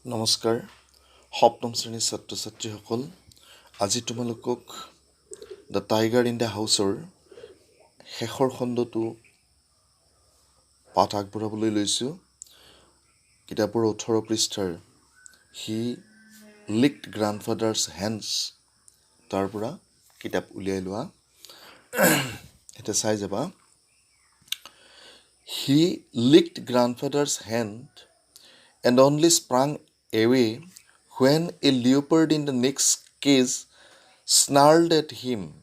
নমস্কাৰ সপ্তম শ্ৰেণীৰ ছাত্ৰ ছাত্ৰীসকল আজি তোমালোকক দ্য টাইগাৰ ইন দ্য হাউচৰ শেষৰ খণ্ডটো পাঠ আগবঢ়াবলৈ লৈছোঁ কিতাপৰ 18 পৃষ্ঠাৰ হি লিকড গ্ৰাণ্ডফাদাৰ্ছ হেণ্ডছ তাৰ পৰা কিতাপ উলিয়াই লোৱা এতিয়া চাই যাবা he licked grandfather's hand and only sprang away when a leopard in the next cage snarled at him.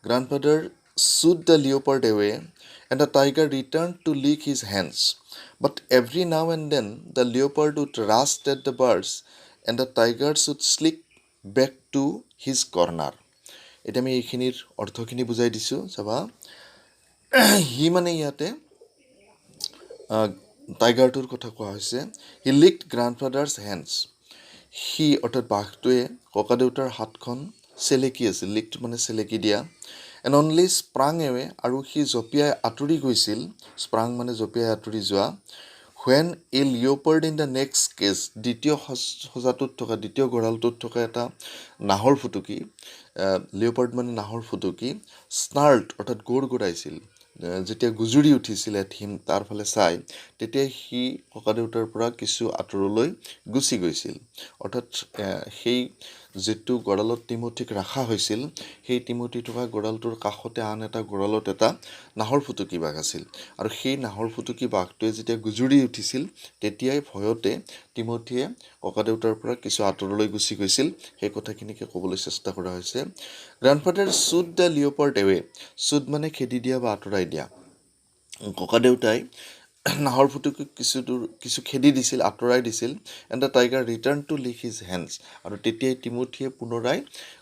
Grandfather shooed the leopard away, and the tiger returned to lick his hands. But every now and then the leopard would rush at the birds, and the tiger would slink back to his corner. এতিয়া আমি এইখিনিৰ অৰ্থখিনি বুজাই দিছোঁ চাবা হি মানে ইয়াতে টাইগাৰটোৰ কথা কোৱা হৈছে হি লিকড গ্ৰাণ্ডফাদাৰ্ছ হেণ্ডছ সি অৰ্থাৎ বাঘটোৱে ককাদেউতাৰ হাতখন চেলেকি আছিল লিকড মানে চেলেকি দিয়া এণ্ড অনলি স্প্ৰাং এৱে আৰু সি জঁপিয়াই আঁতৰি গৈছিল স্প্ৰাং মানে জঁপিয়াই আঁতৰি যোৱা when a leopard in the next cage দ্বিতীয় সজাটোত থকা দ্বিতীয় গঁৰালটোত থকা এটা নাহৰ ফুটুকি লিঅ'পাৰ্ড মানে নাহৰ ফুটুকি স্নাৰ্ট অৰ্থাৎ গোৰ গোৰাইছিল যেতিয়া গুজৰি উঠিছিল এথিম তাৰ ফালে চাই তেতিয়া সি ককাদেউতাৰ পৰা কিছু আঁতৰলৈ গুচি গৈছিল অৰ্থাৎ সেই যিটো গঁৰালত টিমঠিক ৰখা হৈছিল সেই টিমঠি থকা গঁৰালটোৰ কাষতে আন এটা গঁৰালত এটা নাহৰ ফুটুকি বাঘ আছিল আৰু সেই নাহৰ ফুটুকি বাঘটোৱে যেতিয়া গুজৰি উঠিছিল তেতিয়াই ভয়তে টিমঠিয়ে ককাদেউতাৰ পৰা কিছু আঁতৰলৈ গুচি গৈছিল সেই কথাখিনিকে ক'বলৈ চেষ্টা কৰা হৈছে grandfather shooed the leopard away shooed মানে খেদি দিয়া বা আঁতৰাই দিয়া ককাদেউতাই নাহৰ ফুটুকিক কিছু খেদি দিছিল আঁতৰাই দিছিল and the tiger return to lick his hands আৰু তেতিয়াই টিমঠিয়ে পুনৰাই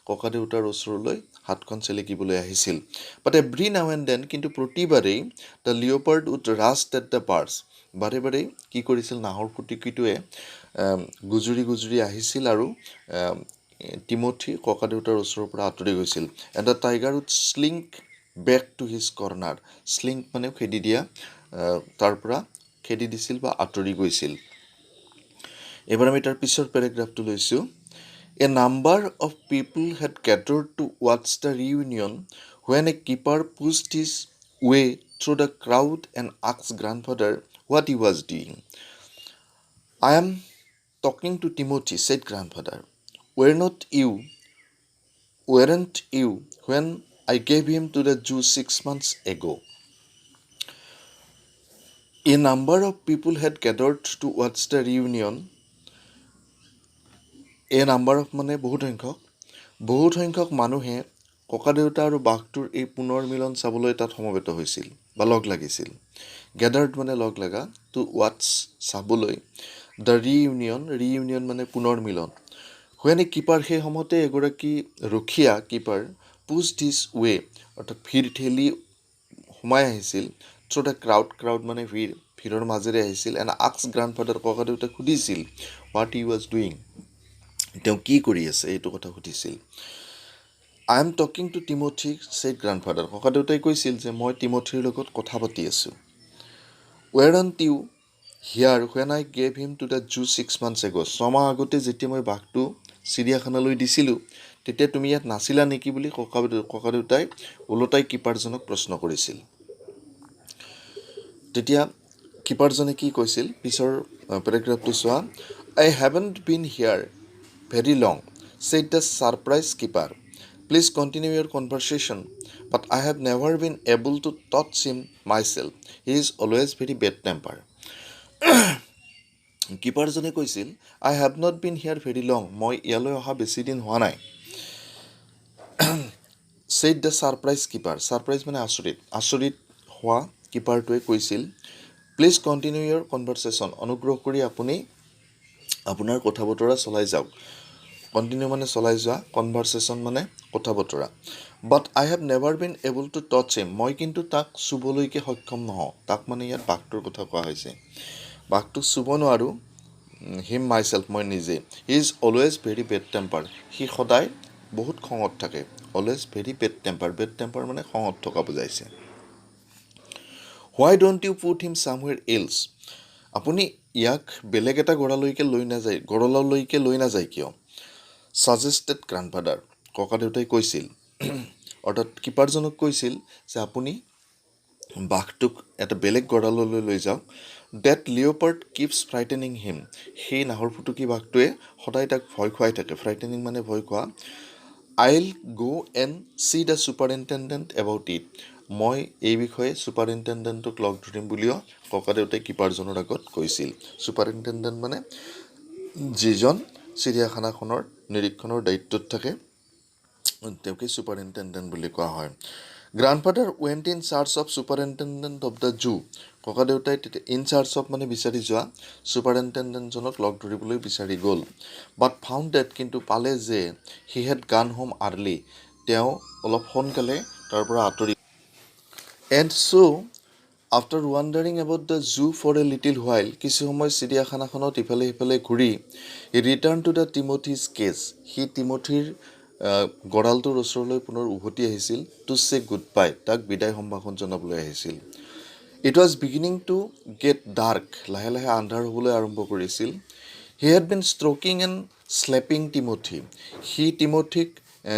ককাদেউতাৰ ওচৰলৈ হাতখন চেলেকিবলৈ আহিছিল but every now and then কিন্তু প্ৰতিবাৰেই the leopard would rush at the bars বাৰে বাৰে কি কৰিছিল নাহৰ ফুটুকিটোৱে গুজৰি আহিছিল আৰু টিমঠি ককাদেউতাৰ ওচৰৰ পৰা আঁতৰি গৈছিল and the tiger would slink back to his corner slink মানে খেদি দিয়া তাৰ পৰা খেদি দিছিল বা আঁতৰি গৈছিল এবাৰ আমি তাৰ পিছৰ পেৰাগ্ৰাফটো লৈছোঁ a number of people had gathered to ৱাটচ the reunion when a keeper pushed his way through the crowd and asked grandfather what he was doing I am talking to Timothy said grandfather weren't you when I gave him to the Jew 6 months ago? A number of people had gathered to watch the reunion. A number of মানে বহুত সংখ্যক মানুহে ককাদেউতা আৰু বাঘটোৰ এই পুনৰ মিলন চাবলৈ তাত সমবেত হৈছিল বা লগ লাগিছিল গেডাৰ্ড মানে লগ লগা টু ৱাটচ চাবলৈ দ্য ৰিইউনিয়ন মানে পুনৰ মিলন হুৱেন এ কিপাৰ সেই সময়তে এগৰাকী ৰখীয়া কিপাৰ পুছড হিজ ৱে অৰ্থাৎ ভিৰ ঠেলি সোমাই আহিছিল থ্ৰু দ্য ক্ৰাউড মানে ভিৰৰ মাজেৰে আহিছিল এণ্ড আস্কড গ্ৰাণ্ডফাদাৰ ককাদেউতাক সুধিছিল হোৱাট হি ৱাজ ডুইং তেওঁ কি কৰি আছে এইটো কথা সুধিছিল I am talking to Timothy said grandfather ককাদেউতাই কৈছিল যে মই টিমথিৰ লগত কথা পাতি আছোঁ weren't you here when I gave him to the Jew 6 months ago 6 মাহ আগতে যেতিয়া মই বাঘটো চিৰিয়াখানালৈ দিছিলোঁ তেতিয়া তুমি ইয়াত নাছিলা নেকি বুলি ককাদেউতাই ওলোটাই কিপাৰজনক প্ৰশ্ন কৰিছিল তেতিয়া কিপাৰজনে কি কৈছিল পিছৰ পেৰাগ্ৰাফটো চোৱা I haven't been here very long said the surprised keeper please continue your conversation but I have never been able to touch him myself he is always very bad temper কিপাৰজনে কৈছিল I have not been here very long মই ইয়ালৈ অহা বেছি দিন হোৱা নাই said the surprised keeper surprise মানে আচৰিত হোৱা কিপাৰটোৱে কৈছিল প্লিজ কণ্টিনিউ ইয়ৰ কনভাৰ্চেশ্যন অনুগ্ৰহ কৰি আপুনি আপোনাৰ কথা বতৰা চলাই যাওক কণ্টিনিউ মানে চলাই যোৱা কনভাৰ্চেশ্যন মানে কথা বতৰা but I have never been able to touch him মই কিন্তু তাক চুবলৈকে সক্ষম নহওঁ তাক মানে ইয়াত বাঘটোৰ কথা কোৱা হৈছে বাঘটোক চুব নোৱাৰোঁ হিম মাইছেল্ফ মই নিজে he is always very bad temper সি সদায় বহুত খঙত থাকে অলৱেজ ভেৰি বেড টেম্পাৰ মানে খঙত থকা বুজাইছে why don't you put him somewhere else আপুনি ইয়াক বেলেগ এটা গড়াললৈকে লৈ নাযায় কিয়? ছাজেষ্টেড গ্ৰাণ্ডফাদাৰ, ককাদেউতাই কৈছিল অৰ্থাৎ কিপাৰজনক কৈছিল যে আপুনি বাঘটোক এটা বেলেগ গড়াললৈ লৈ যাওক। ডেট লিঅ'পাৰ্ড কিপছ ফ্ৰাইটেনিং হিম, সেই নাহৰফুটুকী বাঘটোৱে সদায় তাক ভয় খুৱাই থাকে। ফ্ৰাইটেনিং মানে ভয় খোৱা। আইল গ' and C the superintendent about it, মই এই বিষয়ে ছুপাৰিণ্টেণ্ডেণ্টক লগ ধৰিম বুলিও ককাদেউতাই কিপাৰজনৰ আগত কৈছিল। ছুপাৰিণ্টেণ্ডেণ্ট মানে যিজন চিৰিয়াখানাখনৰ নিৰীক্ষণৰ দায়িত্বত থাকে, তেওঁকে ছুপাৰিণ্টেণ্ডেণ্ট বুলি কোৱা হয়। Grandfather went in search of superintendent of the zoo, ককাদেউতাই তেতিয়া ইন চাৰ্জ অফ মানে বিচাৰি যোৱা, ছুপাৰিণ্টেণ্ডেণ্টজনক লগ ধৰিবলৈ বিচাৰি গ'ল। বাট ফাউণ্ড ডেট, কিন্তু পালে যে he had gone home early, তেওঁ অলপ সোনকালে তাৰ পৰা আঁতৰি। And so' after wandering about the zoo for a little while, কিছু সময় চিৰিয়াখানাখনত ইফালে সিফালে ঘূৰি he return to the Timothy's cage, সি টিমথিৰ গঁড়ালটোৰ ওচৰলৈ পুনৰ উভতি আহিছিল। টু চে গুড বাই, তাক বিদায় সম্ভাষণ জনাবলৈ আহিছিল। It was beginning to get dark, লাহে লাহে আন্ধাৰ হ'বলৈ আৰম্ভ কৰিছিল। He had been stroking and slapping Timothy, সি টিমথিক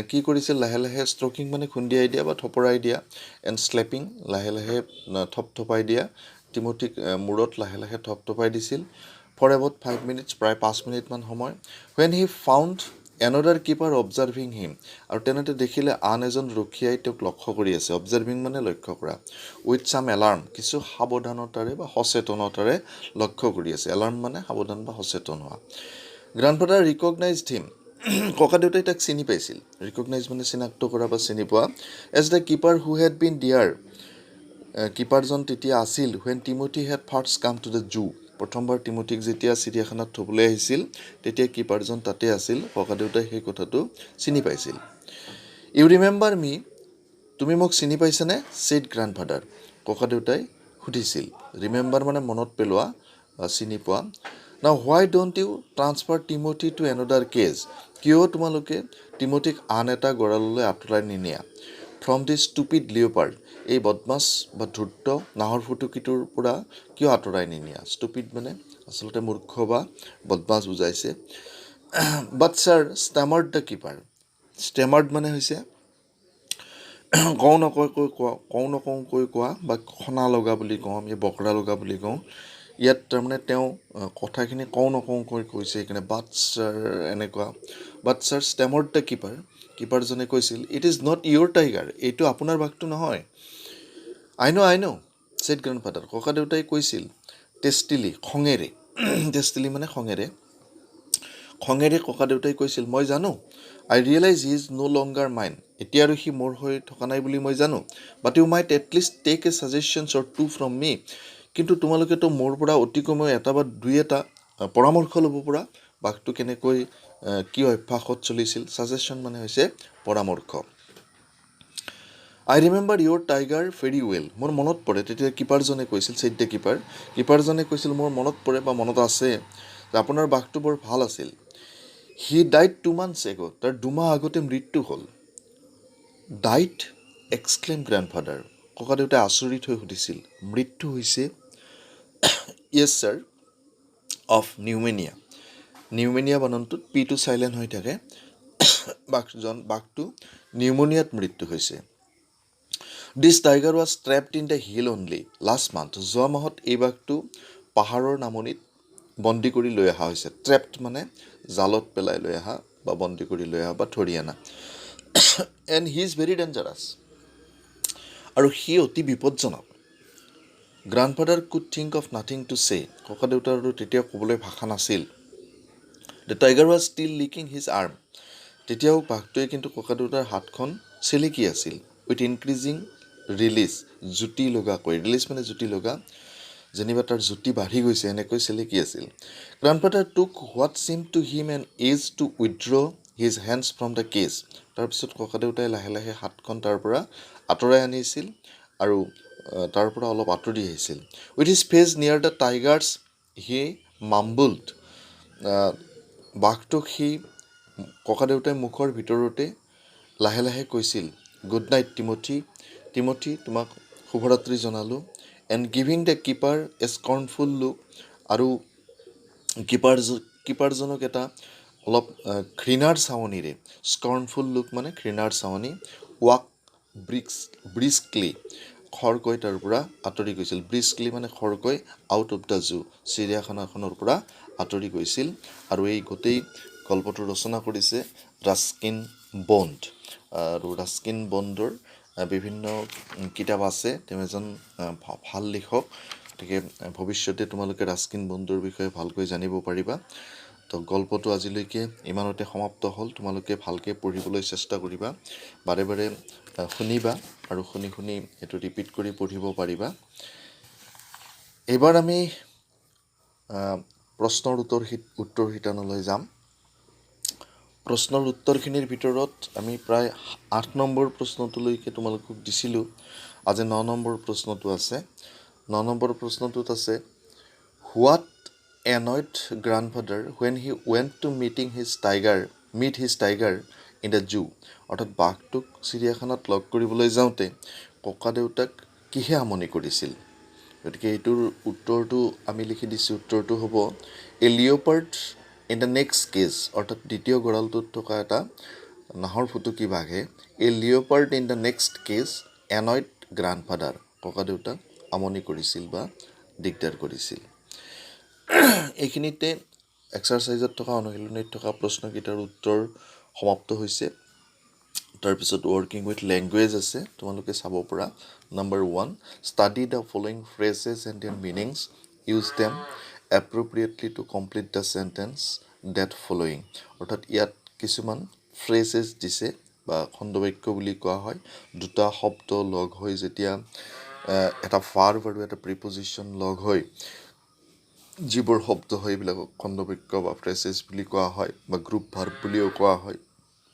কি কৰিছিল? লাহে লাহে ষ্ট্ৰকিং মানে খুন্দিয়াই দিয়া বা থপৰাই দিয়া, এণ্ড শ্লেপিং লাহে লাহে থপথপাই দিয়া, টিমথিক মূৰত লাহে লাহে থপথপাই দিছিল। ফৰ এবাউট 5 minutes, প্ৰায় 5 মিনিটমান সময়। ৱেন হি ফাউণ্ড এনডাৰ কিপাৰ অবজাৰ্ভিং হিম, আৰু তেনেতে দেখিলে আন এজন ৰখীয়াই তেওঁক লক্ষ্য কৰি আছে। অবজাৰ্ভিং মানে লক্ষ্য কৰা। উইথ ছাম এলাৰ্ম, কিছু সাৱধানতাৰে বা সচেতনতাৰে লক্ষ্য কৰি আছে। এলাৰ্ম মানে সাৱধান বা সচেতন হোৱা। গ্ৰাণ্ডফাদাৰ ৰিকগনাইজড হিম, ককাদেউতাই তাক চিনি পাইছিল। ৰিকগনাইজ মানে চিনাক্ত কৰা বা চিনি পোৱা। As the keeper who had been there, কিপাৰজন তেতিয়া আছিল when Timothy had first come to the zoo, প্ৰথমবাৰ টিমথিক যেতিয়া চিৰিয়াখানাত থ'বলৈ আহিছিল তেতিয়া কিপাৰজন তাতে আছিল। ককাদেউতাই সেই কথাটো চিনি পাইছিল। ইউ ৰিমেম্বাৰ মি, তুমি মোক চিনি পাইছানে? ছেইড গ্ৰাণ্ডফাদাৰ, ককাদেউতাই সুধিছিল। ৰিমেম্বাৰ মানে মনত পেলোৱা বা চিনি পোৱা। Now why don't you transfer Timothy to another cage, কিয় তোমালোকে টিমথিক আন এটা গঁড়াললৈ আঁতৰাই নিনিয়া? ফ্ৰম দিছ ষ্টুপিড লিঅ'পাৰ্ড, এই বদমাছ বা ধূৰ্ত নাহৰফুটুকীটোৰ পৰা কিয় আঁতৰাই নিনিয়া? ষ্টুপিড মানে আচলতে মূৰ্খ বা বদমাছ বুজাইছে। বাট ছাৰ, ষ্টেমাৰ্ড দ্য কিপাৰ, ষ্টেমাৰ্ড মানে হৈছে কওঁ কোৱা বা খনা লগা বুলি কওঁ আমি, বকৰা লগা বুলি কওঁ। ইয়াত তাৰমানে তেওঁ কথাখিনি নকওঁকৈ কৈছে, সেইকাৰণে বাট ছাৰ এনেকুৱা। বাট ছাৰ ষ্টেমাৰ্ড দ্য কিপাৰ, কিপাৰজনে কৈছিল, it is not your tiger, এইটো আপোনাৰ বাঘটো নহয়। আই ন' ছেইড গ্ৰাণ্ডফাদাৰ, ককাদেউতাই কৈছিল টেষ্টিলি, খঙেৰে। টেষ্টিলি মানে খঙেৰে ককাদেউতাই কৈছিল, মই জানো। I realise he is no' longer mine, এতিয়া আৰু সি মোৰ হৈ থকা নাই বুলি মই জানো। But you might at least take a suggestions or two from me, কিন্তু তোমালোকেতো মোৰ পৰা অতি কমেও এটা বা দুই এটা পৰামৰ্শ ল'ব পৰা, বাঘটো কেনেকৈ কি অভ্যাসত চলিছিল। ছাজেশ্যন মানে হৈছে পৰামৰ্শ। I remember your tiger very well, মোৰ মনত পৰে, তেতিয়া কিপাৰজনে কৈছিল, ছেইড দ্য কিপাৰজনে কৈছিল, মোৰ মনত পৰে বা মনত আছে যে আপোনাৰ বাঘটো বৰ ভাল আছিল। হি ডাইড 2 months ago, তাৰ 2 মাহ আগতে মৃত্যু হ'ল। ডাইড, এক্সক্লেইম গ্ৰাণ্ডফাদাৰ, ককাদেউতাই আচৰিত হৈ সুধিছিল, মৃত্যু হৈছে? Yes sir, of pneumonia. Pneumonia বানানটোত পিটো চাইলেণ্ট হৈ থাকে। বাঘটো নিউমনিয়াত মৃত্যু হৈছে। This tiger was trapped in the hill only last month, যোৱা মাহত এই বাঘটো পাহাৰৰ নামনিত বন্দী কৰি লৈ অহা হৈছে। ট্ৰেপড মানে জালত পেলাই লৈ অহা বা বন্দী কৰি লৈ অহা বা ধৰি অনা। And he is very dangerous, আৰু সি অতি বিপদজনক। Grandfather could think of nothing to say, ককাদেউতাৰ আৰু তেতিয়া ক'বলৈ ভাষা নাছিল। The tiger was still licking his arm, তেতিয়াও বাঘটোৱে কিন্তু ককাদেউতাৰ হাতখন চেলেকি আছিল। উইথ ইনক্ৰিজিং ৰিলিজ, জুতি লগাকৈ, ৰিলিজ মানে জুতি লগা, যেনিবা তাৰ জুতি বাঢ়ি গৈছে এনেকৈ চেলেকি আছিল। Grandfather took what seem to him an age to withdraw his hands from the cage, তাৰপিছত ককাদেউতাই লাহে লাহে হাতখন তাৰ পৰা আঁতৰাই আনিছিল আৰু তাৰ পৰা অলপ আঁতৰি আহিছিল। উইথ হিজ ফেচ নিয়াৰ দ্য টাইগাৰ্ছ হি মাম্বুল্ড, বাঘটোক সি ককাদেউতাই মুখৰ ভিতৰতে লাহে লাহে কৈছিল, গুড নাইট টিমথি, তোমাক শুভৰাত্ৰি জনালোঁ। And giving the keeper a scornful look, আৰু কিপাৰজনক এটা অলপ ঘৃণাৰ চাৱনিৰে, স্কৰ্ণফুল লুক মানে ঘৃণাৰ চাৱনি, ৱাক ব্ৰিস্কলি খৰকৈ তাৰ পৰা আঁতৰি গৈছিল। ব্ৰিস্কলি মানে খৰকৈ আউট অফ দ্য জু, চিৰিয়াখানাখনৰ পৰা আঁতৰি গৈছিল। আৰু এই গোটেই গল্পটো ৰচনা কৰিছে ৰাস্কিন বণ্ড। আৰু ৰাস্কিন বণ্ডৰ বিভিন্ন কিতাপ আছে। তেওঁ এজন ভাল লিখক, গতিকে ভৱিষ্যতে তোমালোকে ৰাস্কিন বণ্ডৰ বিষয়ে ভালকৈ জানিব পাৰিবা। তো গল্পটো আজিলৈকে ইমানতে সমাপ্ত হ'ল। তোমালোকে ভালকৈ পঢ়িবলৈ চেষ্টা কৰিবা, বাৰে বাৰে শুনিবা আৰু শুনি শুনি এইটো ৰিপিট কৰি পঢ়িব পাৰিবা। এইবাৰ আমি প্ৰশ্নৰ উত্তৰ শিতানলৈ যাম। প্ৰশ্নৰ উত্তৰখিনিৰ ভিতৰত আমি প্ৰায় 8 নম্বৰ প্ৰশ্নটোলৈকে তোমালোকক দিছিলোঁ। আজি 9 নম্বৰ প্ৰশ্নটো আছে। 9 নম্বৰ প্ৰশ্নটোত আছে, what annoyed grandfather when he went to meet his tiger in the zoo? অৰ্থাৎ বাঘটোক চিৰিয়াখানাত লগ কৰিবলৈ যাওঁতে ককাদেউতাক কিহে আমনি কৰিছিল? গতিকে এইটোৰ উত্তৰটো আমি লিখি দিছোঁ। উত্তৰটো হ'ব a leopard in the next cage, অৰ্থাৎ দ্বিতীয় গঁৰালটোত থকা এটা নাহৰ ফুটুকী বাঘে a leopard in the next cage annoyed grandfather, ককাদেউতাক আমনি কৰিছিল বা দিগদাৰ কৰিছিল। এইখিনিতে এক্সাৰচাইজত থকা অনুশীলনীত থকা প্ৰশ্নকেইটাৰ উত্তৰ সমাপ্ত হৈছে। তাৰপিছত ৱৰ্কিং উইথ লেংগুৱেজ আছে, তোমালোকে চাব পৰা। Number 1, study the following phrases and their meanings, use them appropriately to complete the sentence that following. অৰ্থাৎ ইয়াত কিছুমান ফ্ৰেজেছ দিছে বা খণ্ডবাক্য বুলি কোৱা হয়। দুটা শব্দ লগ হৈ যেতিয়া এটা ভাৰ্ব আৰু এটা প্ৰিপজিশ্যন লগ হৈ যিবোৰ শব্দ হয় এইবিলাকক খণ্ডবাক্য বা ফ্ৰেজেছ বুলি কোৱা হয়, বা গ্ৰুপ ভাৰ্ব বুলিও কোৱা হয়,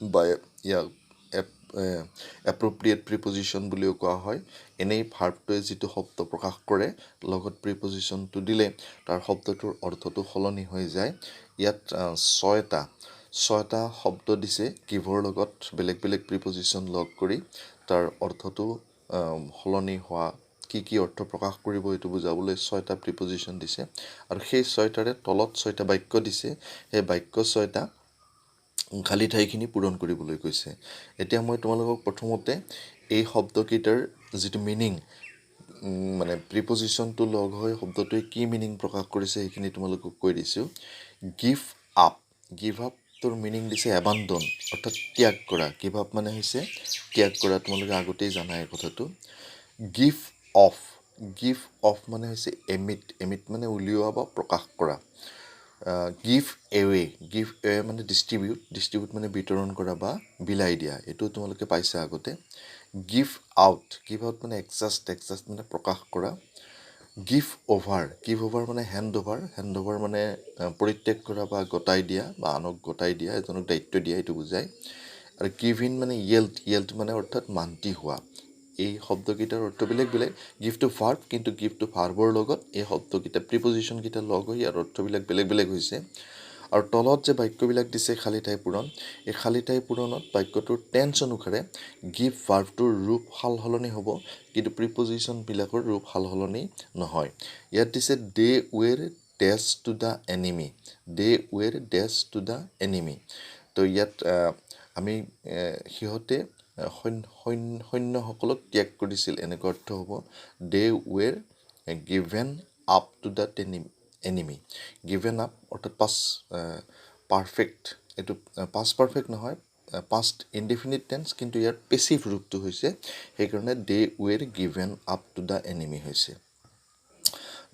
বা ইয়াক এপ্ৰপ্ৰিয়েট প্ৰিপজিশ্যন বুলিও কোৱা হয়। এনেই ভাৰ্বটোৱে যিটো শব্দ প্ৰকাশ কৰে, লগত প্ৰিপজিশ্যনটো দিলে তাৰ শব্দটোৰ অৰ্থটো সলনি হৈ যায়। ইয়াত 6টা শব্দ দিছে, গিভৰ লগত বেলেগ বেলেগ প্ৰিপজিশ্যন লগ কৰি তাৰ অৰ্থটো সলনি হোৱা, কি অৰ্থ প্ৰকাশ কৰিব এইটো বুজাবলৈ 6টা প্ৰিপজিশ্যন দিছে। আৰু সেই 6টাৰে তলত 6টা বাক্য দিছে। সেই বাক্য 6টা খালী ঠাইখিনি পূৰণ কৰিবলৈ কৈছে। এতিয়া মই তোমালোকক প্ৰথমতে এই শব্দকেইটাৰ যিটো মিনিং, মানে প্ৰিপজিশ্যনটো লগ হৈ শব্দটোৱে কি মিনিং প্ৰকাশ কৰিছে সেইখিনি তোমালোকক কৈ দিছোঁ। গিভ আপ, গিভ আপটোৰ মিনিং দিছে এবাণ্ডন, অৰ্থাৎ ত্যাগ কৰা। গিভ আপ মানে হৈছে ত্যাগ কৰা, তোমালোকে আগতেই জানা এই কথাটো। গিভ অফ মানে হৈছে এমিট মানে উলিওৱা বা প্ৰকাশ কৰা। গিভ এৱে মানে ডিষ্ট্ৰিবিউট মানে বিতৰণ কৰা বা বিলাই দিয়া, এইটো তোমালোকে পাইছা আগতে। গিভ আউট মানে এক্সাষ্ট মানে প্ৰকাশ কৰা। গিভ অভাৰ মানে হেণ্ড অভাৰ মানে পৰিত্যাগ কৰা বা গতাই দিয়া বা আনক গতাই দিয়া, এজনক দায়িত্ব দিয়া, এইটো বুজায়। আৰু গিভ ইন মানে য়েল্ড মানে অৰ্থাৎ মান্তি হোৱা। এই শব্দকেইটাৰ অৰ্থ বেলেগ বেলেগ। গিভ টু ভাৰ্ব, কিন্তু গিভ টু ভাৰ্বৰ লগত এই শব্দকেইটা প্ৰিপজিশ্যনকেইটা লগ হৈ ইয়াৰ অৰ্থবিলাক বেলেগ বেলেগ হৈছে। আৰু তলত যে বাক্যবিলাক দিছে খালী ঠাই পূৰণ, এই খালী ঠাই পূৰণত বাক্যটোৰ টেন্স অনুসাৰে গিভ ভাৰ্বটোৰ ৰূপ সাল সলনি হ'ব, কিন্তু প্ৰিপজিশ্যনবিলাকৰ ৰূপ সাল সলনি নহয়। ইয়াত দিছে দে ৱেৰ ডেছ টু দ্য এনিমি। তো ইয়াত আমি সিহঁতে সৈন্যসকলক ত্যাগ কৰিছিল, এনেকুৱা অৰ্থ হ'ব। They were given up to the enemy. Given up অৰ্থাৎ পাষ্ট পাৰফেক্ট, এইটো পাষ্ট পাৰফেক্ট নহয়, পাষ্ট ইনডিফিনিট টেন্স, কিন্তু ইয়াৰ পেচিভ ৰূপটো হৈছে, সেইকাৰণে they were given up to the enemy হৈছে।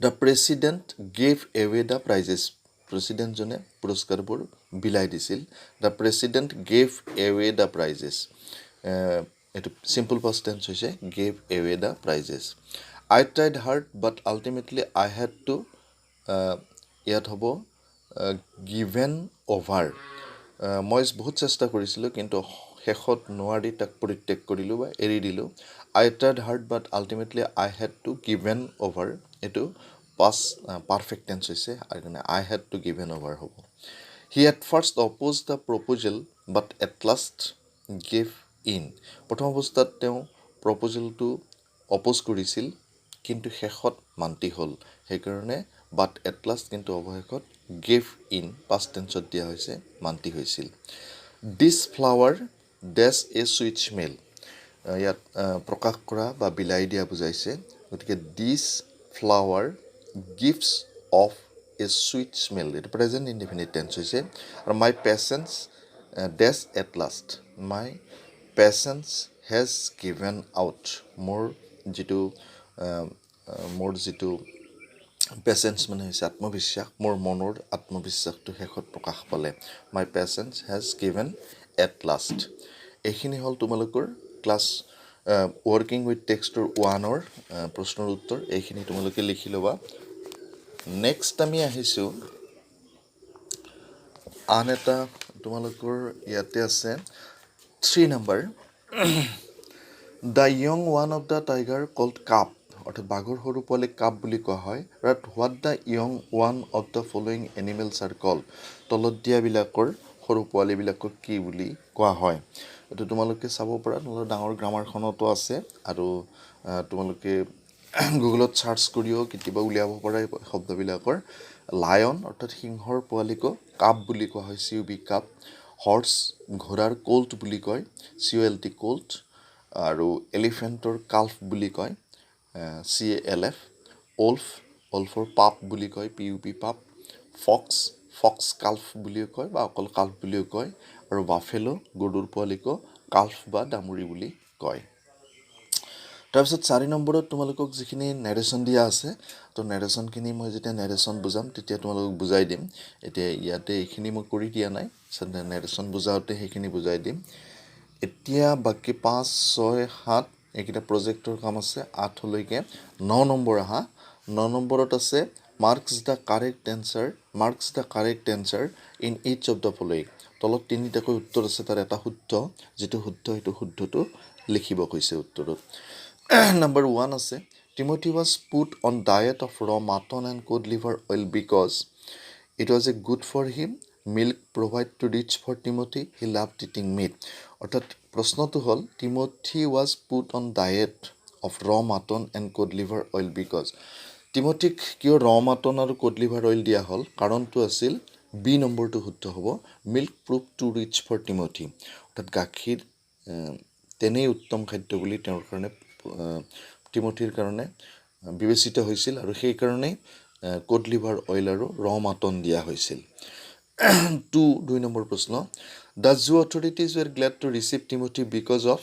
The president gave away the prizes, প্ৰেচিডেণ্টজনে পুৰস্কাৰবোৰ বিলাই দিছিল। The president gave away the prizes, এইটো চিম্পল পাষ্ট টেন্স হৈছে, gave away the prizes. I tried hard but ultimately I had two, ইয়াত হ'ব given over. মই বহুত চেষ্টা কৰিছিলোঁ, কিন্তু শেষত নোৱাৰি তাক পৰিত্যাগ কৰিলোঁ বা এৰি দিলোঁ। I tried hard but ultimately I had to given over, এইটো পাষ্ট পাৰফেক্ট টেন্স হৈছে, সেইকাৰণে I had to given over হ'ব। He at first opposed the proposal but at last gave in. প্ৰথম অৱস্থাত তেওঁ প্ৰপ'জেলটো অপ'জ কৰিছিল, কিন্তু শেষত মান্তি হ'ল, সেইকাৰণে বাট এট লাষ্ট কিন্তু অৱশেষত গেভ ইন পাষ্ট টেন্সত দিয়া হৈছে মান্তি হৈছিল this flower does a sweet smell ইয়াত প্ৰকাশ কৰা বা বিলাই দিয়া বুজাইছে গতিকে this flower gives off a sweet smell এইটো প্ৰেজেণ্ট ইনডিফিনিট টেন্স হৈছে আৰু my patience does at last my patience has given out মোৰ যিটো পেচেঞ্চ মানে হৈছে আত্মবিশ্বাস মোৰ মনৰ আত্মবিশ্বাসটো শেষত প্ৰকাশ পালে my patience has given at last এইখিনি হ'ল তোমালোকৰ ক্লাছ ৱৰ্কিং উইথ টেক্সটৰ 1ৰ প্ৰশ্নৰ উত্তৰ এইখিনি তোমালোকে লিখি ল'বা নেক্সট আমি আহিছোঁ আন এটা তোমালোকৰ ইয়াতে আছে 3 number the young one of the tiger called cub অৰ্থাৎ বাঘৰ সৰু পোৱালিক কাপ বুলি কোৱা হয় but what the young one of the following animals are called তলত দিয়াবিলাকৰ সৰু পোৱালিবিলাকক কি বুলি কোৱা হয় এইটো তোমালোকে চাব পাৰা তোমালোকৰ ডাঙৰ গ্ৰামাৰখনতো আছে আৰু তোমালোকে গুগলত চাৰ্চ কৰিও কেতিয়াবা উলিয়াব পৰা শব্দবিলাকৰ লায়ন অৰ্থাৎ সিংহৰ পোৱালিকো কাপ বুলি কোৱা হয় CUB কাপ হৰ্চ ঘোঁৰাৰ কোল্ট বুলি কয় COLT কোল্ট আৰু এলিফেণ্টৰ কাল্ফ বুলি কয় CALF ওল্ফৰ পাপ বুলি কয় PUP পাপ ফক্স কাল্ফ বুলিও কয় বা অকল কাল্ফ বুলিও কয় আৰু বাফেলো গৰুৰ পোৱালিকো কাল্ফ বা ডামুৰি বুলি কয় তাৰপিছত 4 নম্বৰত তোমালোকক যিখিনি নেৰেশ্যন দিয়া আছে তো নেৰেশ্যনখিনি মই যেতিয়া নেৰেশ্যন বুজাম তেতিয়া তোমালোকক বুজাই দিম এতিয়া ইয়াতে এইখিনি মই কৰি দিয়া নাই নেৰেশ্যন বুজাওঁতে সেইখিনি বুজাই দিম এতিয়া বাকী 5, 6, 7 এইকেইটা প্ৰজেক্টৰ কাম আছে 8লৈকে 9 নম্বৰ আহা 9 নম্বৰত আছে marks the correct answer in each of the following তলত 3টাকৈ উত্তৰ আছে তাৰ এটা শুদ্ধ যিটো শুদ্ধ সেইটো শুদ্ধটো লিখিব কৈছে উত্তৰত Number 1 আছে Timothy was put on diet of raw mutton and cod liver oil because it was a good for him milk provide too rich for Timothy he loved eating meat অৰ্থাৎ প্ৰশ্নটো হ'ল Timothy was put on diet of raw mutton and cod liver oil because Timothyক কিয় raw mutton আৰু cod liver oil দিয়া হ'ল কাৰণটো আছিল B নম্বৰটো শুদ্ধ হ'ব milk proved too rich for Timothy অৰ্থাৎ গাখীৰ তেনেই উত্তম খাদ্য বুলি তেওঁৰ কাৰণে টিমথিৰ কাৰণে বিবেচিত হৈছিল আৰু সেই কাৰণে কোড লিভাৰ অইল আৰু ৰ মাটন দিয়া হৈছিল 2 নম্বৰ প্ৰশ্ন the zoo authorities were glad to receive Timothy because of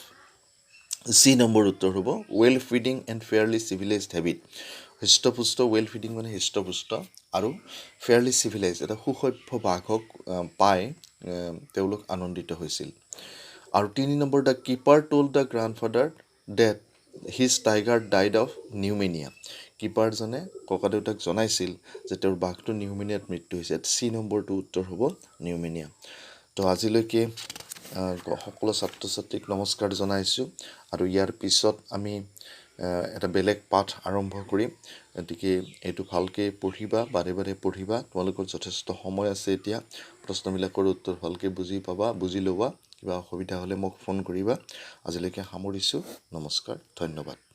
she number উত্তৰ হ'ব well feeding and fairly civilized habit হৃষ্টপুষ্ট ৱেল ফিডিং মানে হৃষ্টপুষ্ট আৰু ফেয়াৰলি চিভিলাইজ এটা সুসভ্য বাঘক পাই তেওঁলোক আনন্দিত হৈছিল আৰু 3 number the keeper told the grandfather that his tiger died of pneumonia কিপাৰজনে ককাদেউতাক জনাইছিল যে তেওঁৰ বাঘটো নিউমেনিয়াত মৃত্যু হৈছে চি নম্বৰটো উত্তৰ হ'ব নিউমেনিয়া তো আজিলৈকে সকলো ছাত্ৰ ছাত্ৰীক নমস্কাৰ জনাইছোঁ আৰু ইয়াৰ পিছত আমি এটা বেলেগ পাঠ আৰম্ভ কৰিম গতিকে এইটো ভালকৈ পঢ়িবা বাৰে বাৰে পঢ়িবা তোমালোকৰ যথেষ্ট সময় আছে এতিয়া প্ৰশ্নবিলাকৰ উত্তৰ ভালকৈ বুজি ল'বা কিবা অসুবিধা হ'লে মোক ফোন কৰিবা আজিলৈকে সামৰিছোঁ নমস্কাৰ ধন্যবাদ